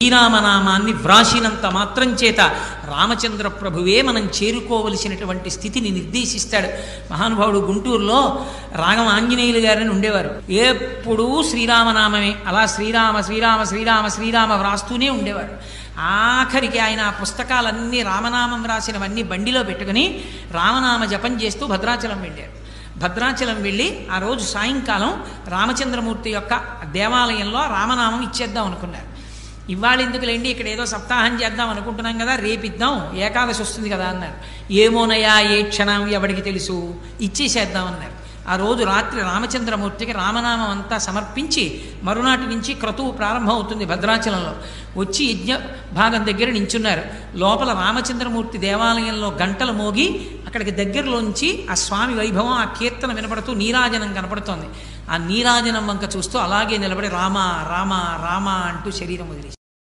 శ్రీరామనామాన్ని వ్రాసినంత మాత్రం చేత రామచంద్ర ప్రభువే మనం చేరుకోవలసినటువంటి స్థితిని నిర్దేశిస్తాడు. మహానుభావుడు గుంటూరులో రాగం ఆంజనేయులు గారని ఉండేవారు. ఎప్పుడూ శ్రీరామనామమే, అలా శ్రీరామ శ్రీరామ శ్రీరామ శ్రీరామ వ్రాస్తూనే ఉండేవాడు. ఆఖరికి ఆయన ఆ పుస్తకాలన్నీ రామనామం రాసినవన్నీ బండిలో పెట్టుకుని రామనామ జపం చేస్తూ భద్రాచలం వెళ్ళారు. భద్రాచలం వెళ్ళి ఆ రోజు సాయంకాలం రామచంద్రమూర్తి యొక్క దేవాలయంలో రామనామం ఇచ్చేద్దాం అనుకున్నారు. ఇవాళ ఎందుకులేండి, ఇక్కడ ఏదో సప్తాహం చేద్దాం అనుకుంటున్నాం కదా, రేపిద్దాం, ఏకాదశి వస్తుంది కదా అన్నారు. ఏమోనయా ఏ క్షణం ఎవడికి తెలుసు, ఇచ్చేసేద్దామన్నారు. ఆ రోజు రాత్రి రామచంద్రమూర్తికి రామనామం అంతా సమర్పించి మరునాటి నుంచి క్రతువు ప్రారంభం అవుతుంది. భద్రాచలంలో వచ్చి యజ్ఞ భాగం దగ్గర నించున్నారు. లోపల రామచంద్రమూర్తి దేవాలయంలో గంటలు మోగి అక్కడికి దగ్గరలోంచి ఆ స్వామి వైభవం, ఆ కీర్తన వినపడుతూ నీరాజనం కనపడుతోంది. ఆ నీరాజనం వంక చూస్తూ అలాగే నిలబడి రామ రామ రామ అంటూ శరీరం వదిలేసి